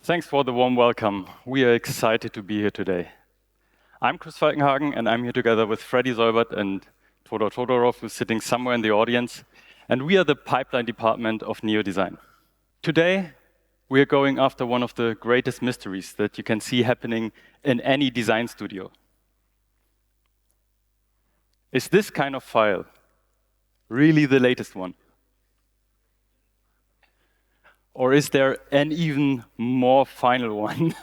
Thanks for the warm welcome. We are excited to be here today. I'm Chris Falkenhagen, and I'm here together with Freddy Seubert and Todor Todorov, who's sitting somewhere in the audience. And we are the pipeline department of NIO Design. Today, we are going after one of the greatest mysteries that you can see happening in any design studio. Is this kind of file really the latest one? Or is there an even more final one?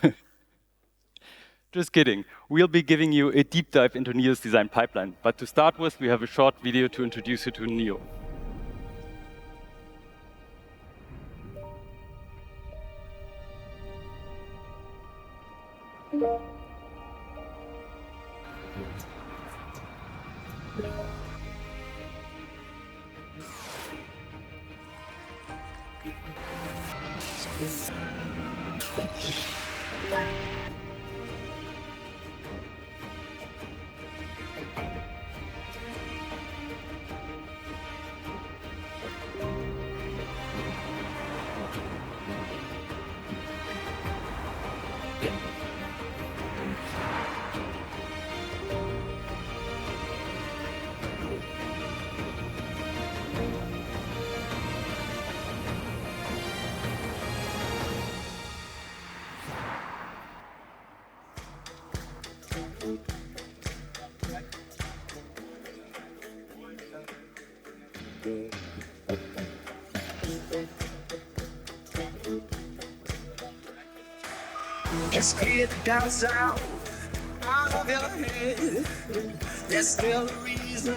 Just kidding. We'll be giving you a deep dive into NIO's design pipeline. But to start with, we have a short video to introduce you to NIO. It's clear down south, out of your head. There's still a reason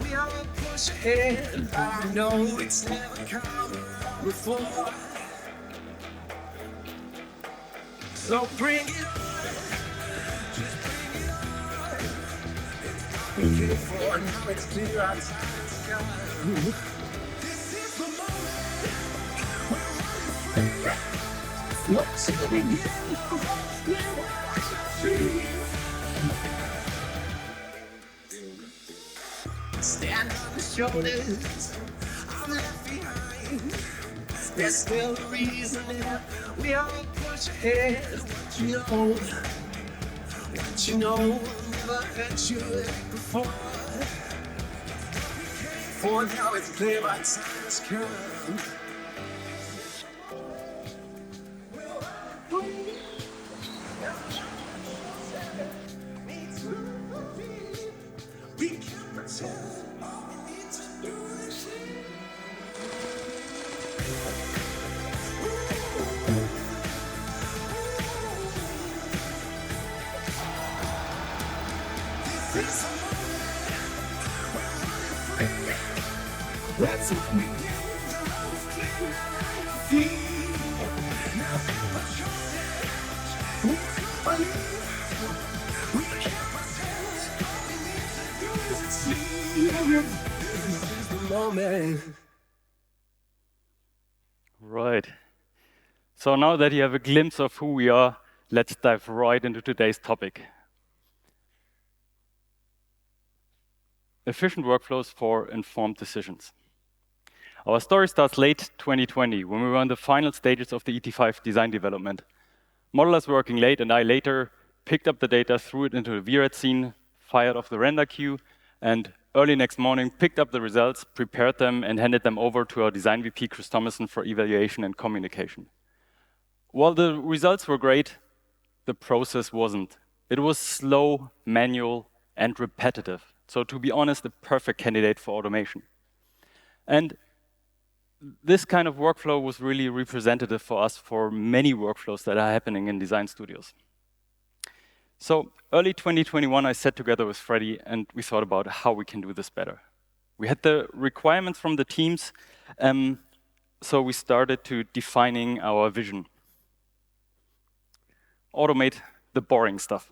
we all push ahead. I know it's never come before. So bring it on, just bring it on. It's been before, now it's clear outside the sky. This is the moment we're running free. What's it gonna be? Stand on the shoulders, I'm left behind. There's still a reason we all push ahead. What you know will never hurt you like before. For now it's clear by time's come. That's it. Right. So now that you have a glimpse of who we are, let's dive right into today's topic. Efficient workflows for informed decisions. Our story starts late 2020, when we were in the final stages of the ET5 design development. Modelers working late, and I later picked up the data, threw it into a VRAD scene, fired off the render queue, and early next morning picked up the results, prepared them, and handed them over to our design VP, Chris Thomason, for evaluation and communication. While the results were great, the process wasn't. It was slow, manual, and repetitive. So to be honest, a perfect candidate for automation. And this kind of workflow was really representative for us for many workflows that are happening in design studios. So early 2021, I sat together with Freddy and we thought about how we can do this better. We had the requirements from the teams, so we started to defining our vision. Automate the boring stuff.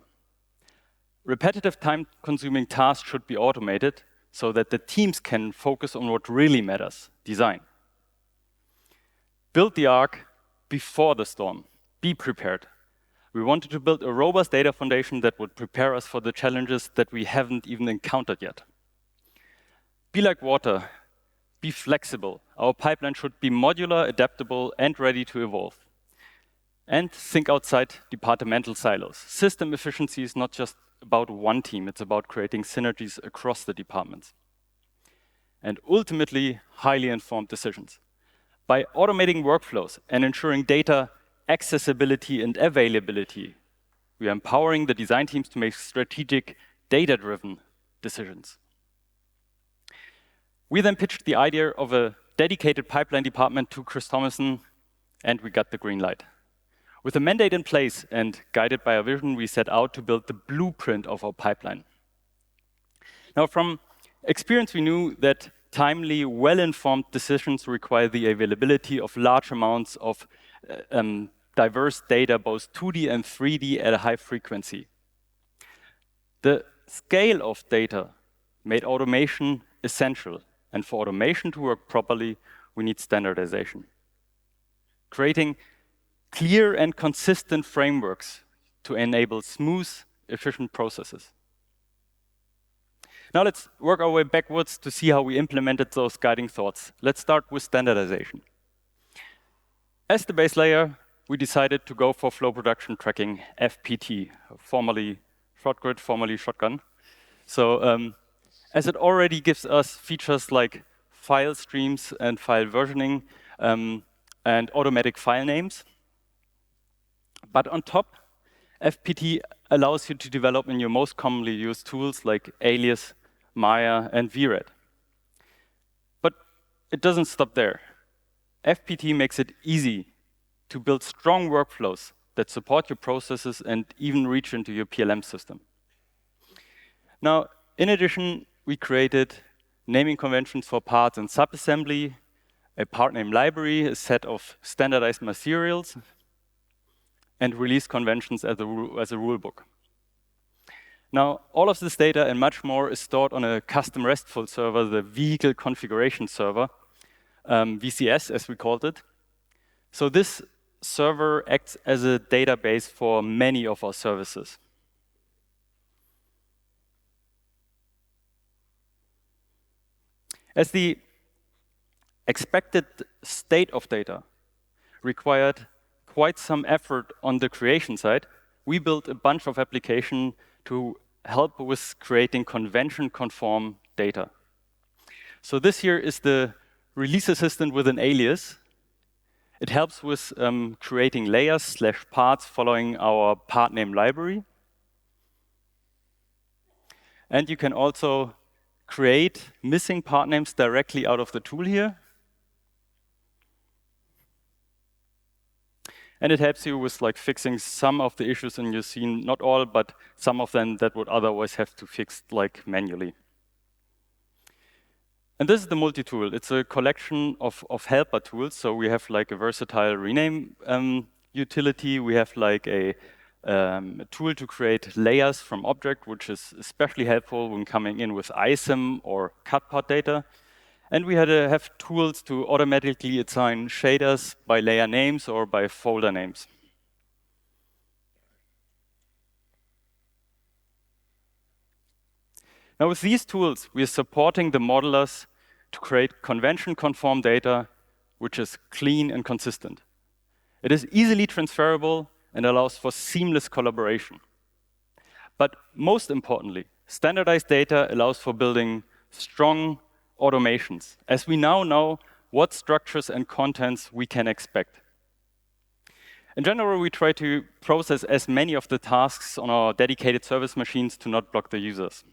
Repetitive time-consuming tasks should be automated so that the teams can focus on what really matters, design. Build the ark before the storm. Be prepared. We wanted to build a robust data foundation that would prepare us for the challenges that we haven't even encountered yet. Be like water. Be flexible. Our pipeline should be modular, adaptable, and ready to evolve. And think outside departmental silos. System efficiency is not just about one team, it's about creating synergies across the departments. And ultimately, highly informed decisions. By automating workflows and ensuring data accessibility and availability, we are empowering the design teams to make strategic, data-driven decisions. We then pitched the idea of a dedicated pipeline department to Chris Thomason, and we got the green light. With a mandate in place and guided by our vision, we set out to build the blueprint of our pipeline. Now, from experience, we knew that timely, well-informed decisions require the availability of large amounts of diverse data, both 2D and 3D at a high frequency. The scale of data made automation essential, and for automation to work properly, we need standardization. Creating clear and consistent frameworks to enable smooth, efficient processes. Now let's work our way backwards to see how we implemented those guiding thoughts. Let's start with standardization. As the base layer, we decided to go for Flow Production Tracking, FPT, formerly ShotGrid, formerly Shotgun. So as it already gives us features like file streams and file versioning and automatic file names. But on top, FPT allows you to develop in your most commonly used tools like Alias, Maya, and VRED. But it doesn't stop there. FPT makes it easy to build strong workflows that support your processes and even reach into your PLM system. Now, in addition, we created naming conventions for parts and subassembly, a part name library, a set of standardized materials, and release conventions as a rule book. Now, all of this data and much more is stored on a custom RESTful server, the Vehicle Configuration Server, VCS as we called it. So this server acts as a database for many of our services. As the expected state of data required quite some effort on the creation side, we built a bunch of applications to help with creating convention-conform data. So this here is the release assistant with an alias. It helps with creating layers/parts following our part name library. And you can also create missing part names directly out of the tool here. And it helps you with like fixing some of the issues in your scene, not all, but some of them that would otherwise have to fix like manually. And this is the multi-tool. It's a collection of helper tools. So we have like a versatile rename utility. We have like a tool to create layers from object, which is especially helpful when coming in with ISIM or cut part data. And we have tools to automatically assign shaders by layer names or by folder names. Now with these tools, we are supporting the modelers to create convention-conform data, which is clean and consistent. It is easily transferable and allows for seamless collaboration. But most importantly, standardized data allows for building strong automations, as we now know what structures and contents we can expect. In general, we try to process as many of the tasks on our dedicated service machines to not block the users.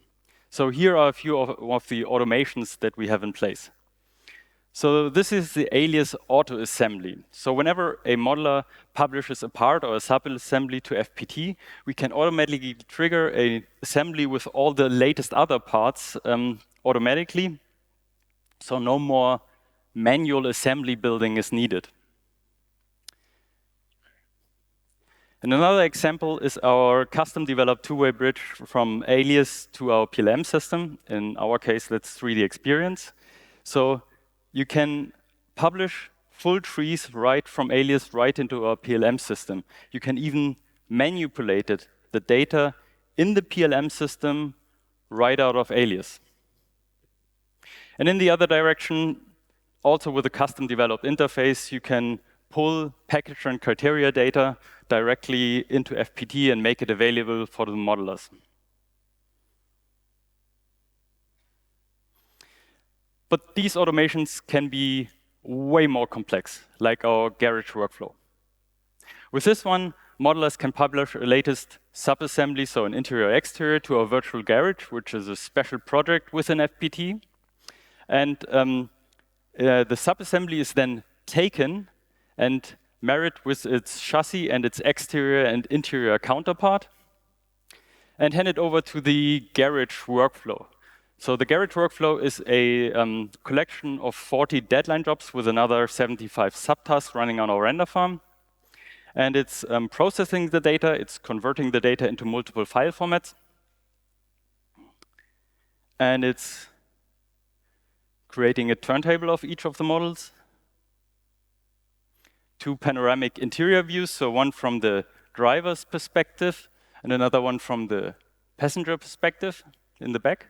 So here are a few of the automations that we have in place. So this is the alias auto assembly. So whenever a modeler publishes a part or a sub-assembly to FPT, we can automatically trigger an assembly with all the latest other parts automatically. So no more manual assembly building is needed. And another example is our custom-developed two-way bridge from Alias to our PLM system. In our case, that's 3D Experience. So you can publish full trees right from Alias right into our PLM system. You can even manipulate it, the data in the PLM system right out of Alias. And in the other direction, also with a custom-developed interface, you can pull package and criteria data directly into FPT and make it available for the modelers. But these automations can be way more complex, like our garage workflow. With this one, modelers can publish a latest subassembly, so an interior exterior, to our virtual garage, which is a special project within FPT. And the subassembly is then taken and married with its chassis and its exterior and interior counterpart, and handed over to the garage workflow. So the garage workflow is a collection of 40 deadline jobs with another 75 subtasks running on our render farm. And it's processing the data, it's converting the data into multiple file formats, and it's creating a turntable of each of the models, 2 panoramic interior views, so one from the driver's perspective and another one from the passenger perspective in the back,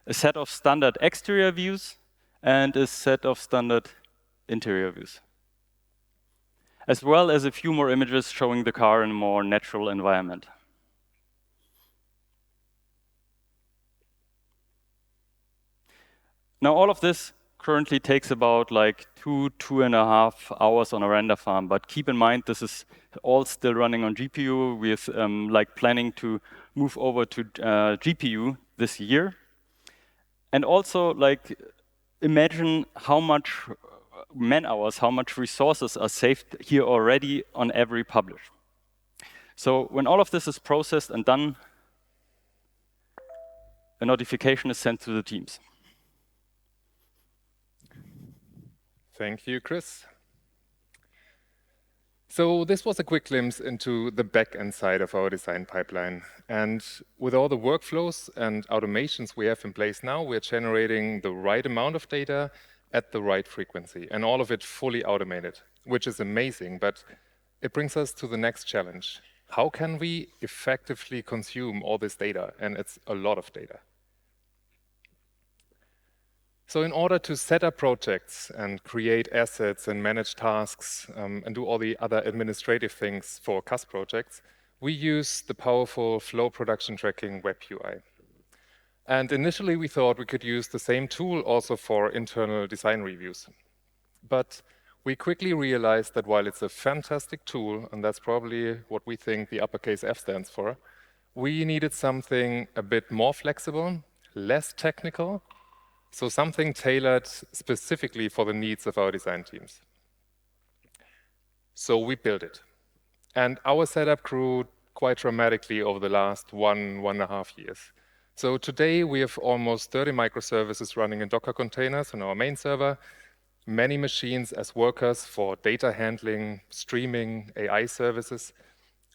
a set of standard exterior views, and a set of standard interior views, as well as a few more images showing the car in a more natural environment. Now, all of this currently takes about like 2.5 hours on a render farm, but keep in mind this is all still running on GPU. We're like planning to move over to GPU this year. And also, like, imagine how much man-hours, how much resources are saved here already on every publish. So when all of this is processed and done, a notification is sent to the teams. Thank you, Chris. So this was a quick glimpse into the back-end side of our design pipeline. And with all the workflows and automations we have in place now, we're generating the right amount of data at the right frequency, and all of it fully automated, which is amazing, but it brings us to the next challenge. How can we effectively consume all this data? And it's a lot of data. So in order to set up projects and create assets and manage tasks and do all the other administrative things for CAS projects, we use the powerful Flow Production Tracking web UI. And initially, we thought we could use the same tool also for internal design reviews. But we quickly realized that while it's a fantastic tool, and that's probably what we think the uppercase F stands for, we needed something a bit more flexible, less technical, so something tailored specifically for the needs of our design teams. So we built it. And our setup grew quite dramatically over the last 1.5 years. So today we have almost 30 microservices running in Docker containers on our main server, many machines as workers for data handling, streaming, AI services.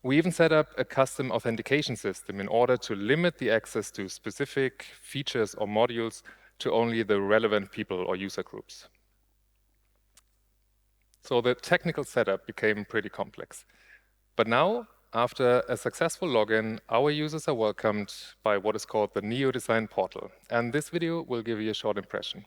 We even set up a custom authentication system in order to limit the access to specific features or modules to only the relevant people or user groups. So the technical setup became pretty complex. But now, after a successful login, our users are welcomed by what is called the NIO Design Portal. And this video will give you a short impression.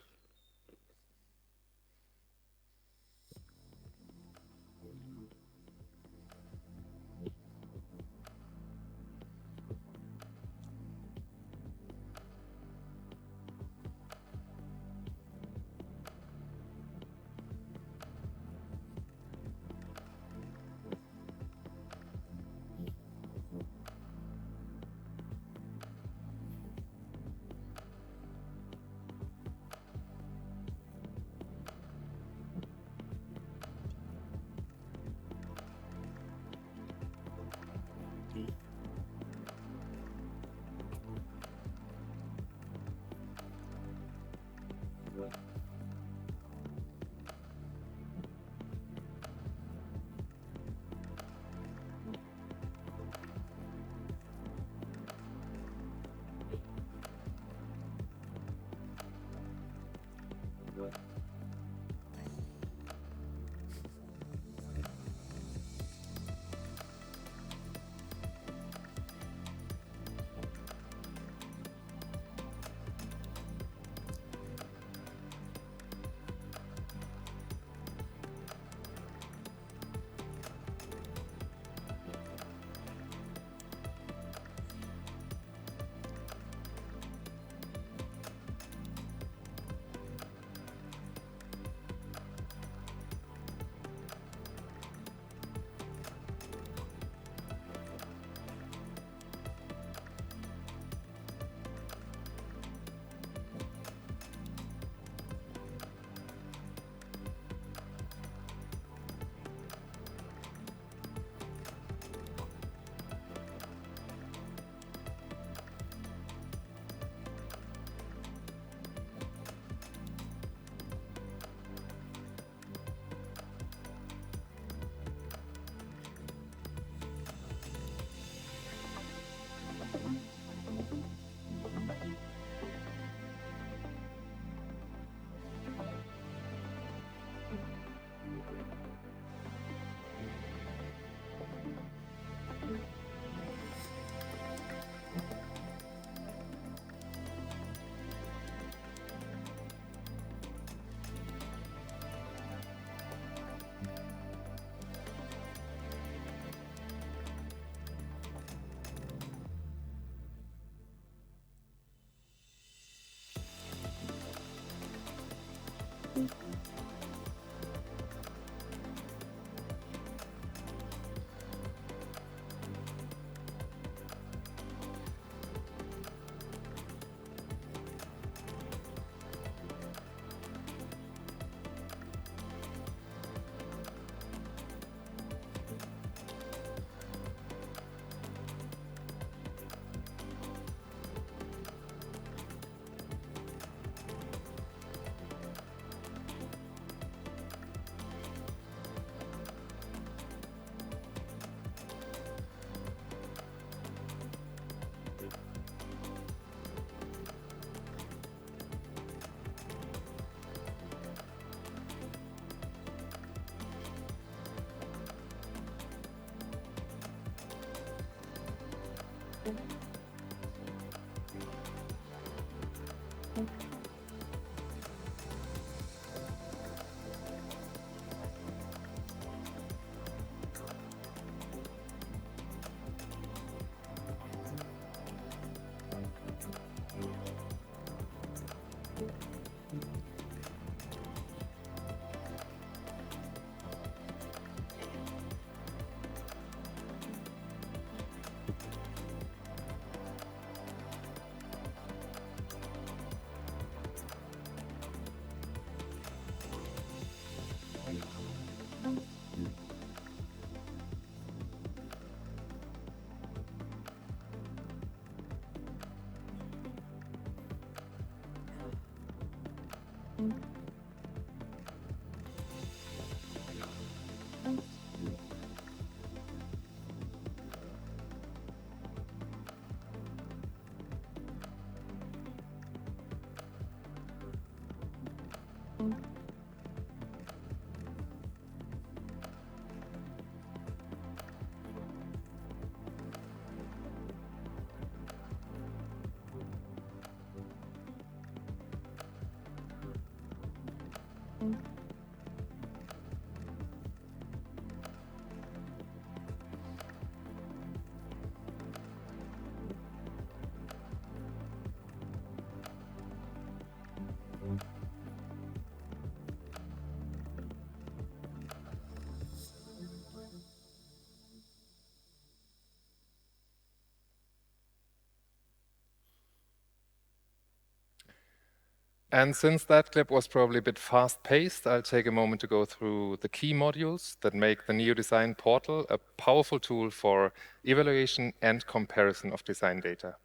And since that clip was probably a bit fast-paced, I'll take a moment to go through the key modules that make the NIO Design Portal a powerful tool for evaluation and comparison of design data.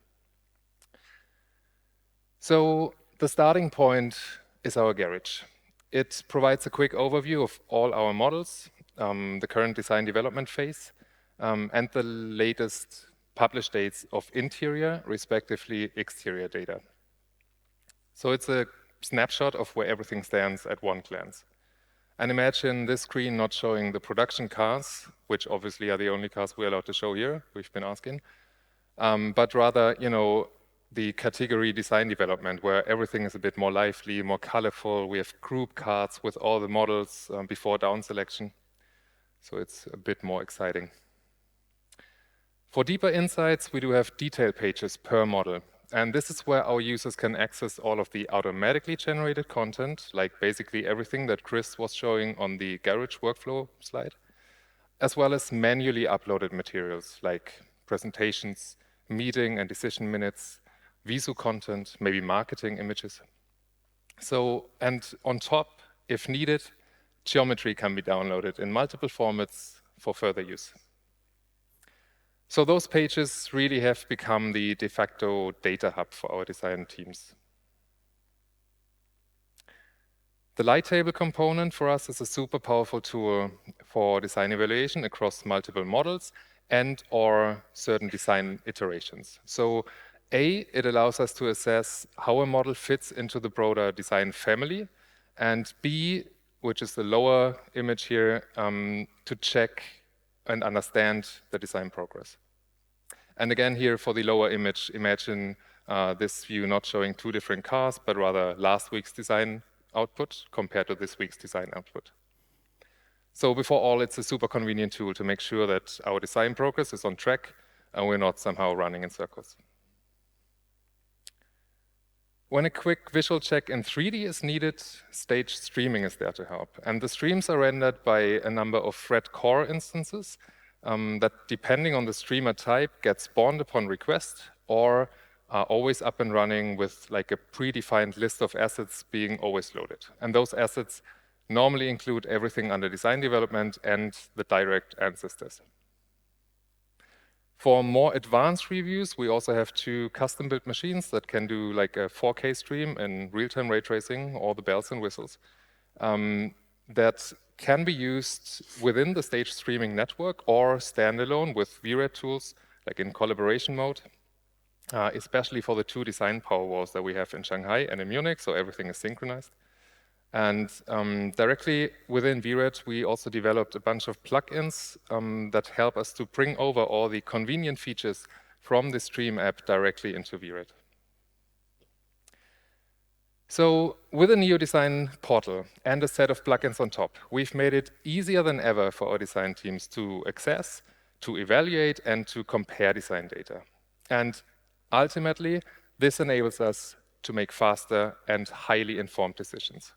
So the starting point is our garage. It provides a quick overview of all our models, the current design development phase, and the latest published dates of interior, respectively exterior data. So it's a snapshot of where everything stands at one glance. And imagine this screen not showing the production cars, which obviously are the only cars we're allowed to show here, we've been asking, but rather, the category design development, where everything is a bit more lively, more colorful. We have group cards with all the models before down selection. So it's a bit more exciting. For deeper insights, we do have detail pages per model. And this is where our users can access all of the automatically generated content, like basically everything that Chris was showing on the garage workflow slide, as well as manually uploaded materials like presentations, meeting and decision minutes, Visu content, maybe marketing images. So, and on top, if needed, geometry can be downloaded in multiple formats for further use. So those pages really have become the de facto data hub for our design teams. The light table component for us is a super powerful tool for design evaluation across multiple models and or certain design iterations. So A, it allows us to assess how a model fits into the broader design family, and B, which is the lower image here, to check and understand the design progress. And again here for the lower image, imagine this view not showing two different cars, but rather last week's design output compared to this week's design output. So before all, it's a super convenient tool to make sure that our design progress is on track and we're not somehow running in circles. When a quick visual check in 3D is needed, stage streaming is there to help. And the streams are rendered by a number of thread core instances that, depending on the streamer type, get spawned upon request or are always up and running with like a predefined list of assets being always loaded. And those assets normally include everything under design development and the direct ancestors. For more advanced reviews, we also have two custom-built machines that can do like a 4K stream and real-time ray tracing, all the bells and whistles, that can be used within the stage streaming network or standalone with VRED tools, like in collaboration mode, especially for the two design power walls that we have in Shanghai and in Munich, so everything is synchronized. And directly within VRED, we also developed a bunch of plugins that help us to bring over all the convenient features from the Stream app directly into VRED. So with a NIO Design Portal and a set of plugins on top, we've made it easier than ever for our design teams to access, to evaluate, and to compare design data. And ultimately, this enables us to make faster and highly informed decisions.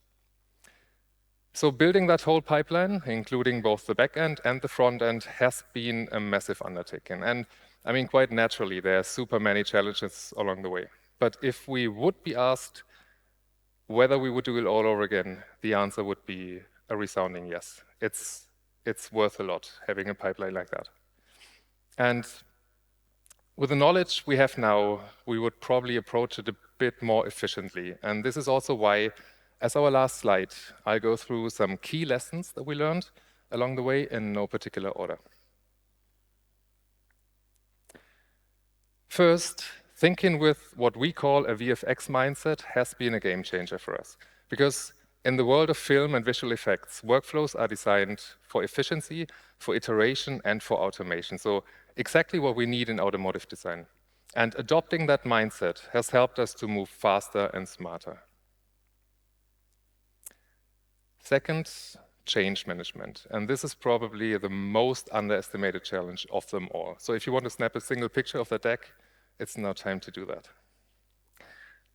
So building that whole pipeline, including both the back end and the front end, has been a massive undertaking. And I mean, quite naturally, there are super many challenges along the way. But if we would be asked whether we would do it all over again, the answer would be a resounding yes. It's worth a lot having a pipeline like that. And with the knowledge we have now, we would probably approach it a bit more efficiently. And this is also why, as our last slide, I'll go through some key lessons that we learned along the way in no particular order. First, thinking with what we call a VFX mindset has been a game changer for us. Because in the world of film and visual effects, workflows are designed for efficiency, for iteration, and for automation. So exactly what we need in automotive design. And adopting that mindset has helped us to move faster and smarter. Second, change management. And this is probably the most underestimated challenge of them all. So if you want to snap a single picture of the deck, it's now time to do that.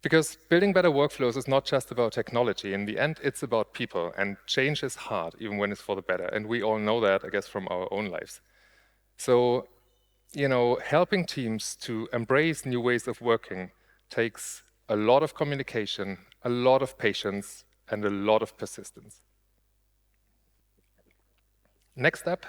Because building better workflows is not just about technology. In the end, it's about people. And change is hard, even when it's for the better. And we all know that, I guess, from our own lives. So, helping teams to embrace new ways of working takes a lot of communication, a lot of patience, and a lot of persistence. Next up,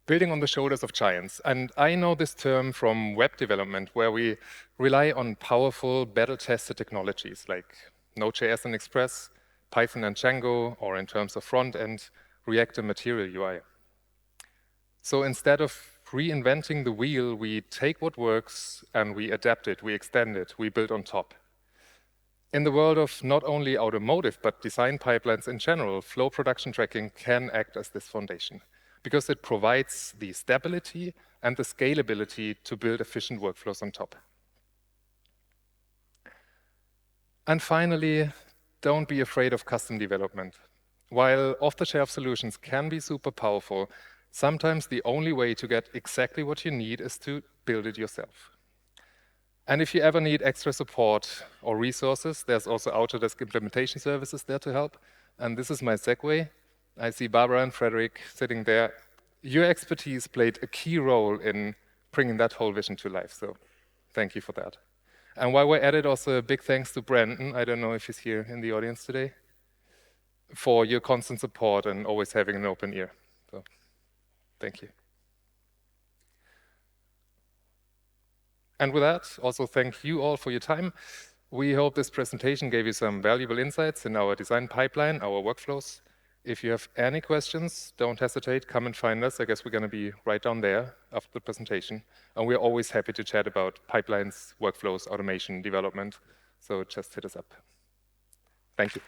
building on the shoulders of giants. And I know this term from web development, where we rely on powerful, battle-tested technologies like Node.js and Express, Python and Django, or in terms of front-end, React and Material UI. So instead of reinventing the wheel, we take what works and we adapt it, we extend it, we build on top. In the world of not only automotive, but design pipelines in general, flow production tracking can act as this foundation because it provides the stability and the scalability to build efficient workflows on top. And finally, don't be afraid of custom development. While off-the-shelf solutions can be super powerful, sometimes the only way to get exactly what you need is to build it yourself. And if you ever need extra support or resources, there's also Autodesk implementation services there to help. And this is my segue. I see Barbara and Frederick sitting there. Your expertise played a key role in bringing that whole vision to life. So thank you for that. And while we're at it, also a big thanks to Brandon. I don't know if he's here in the audience today, for your constant support and always having an open ear. So thank you. And with that, also thank you all for your time. We hope this presentation gave you some valuable insights in our design pipeline, our workflows. If you have any questions, don't hesitate, come and find us. I guess we're going to be right down there after the presentation. And we're always happy to chat about pipelines, workflows, automation, development. So just hit us up. Thank you.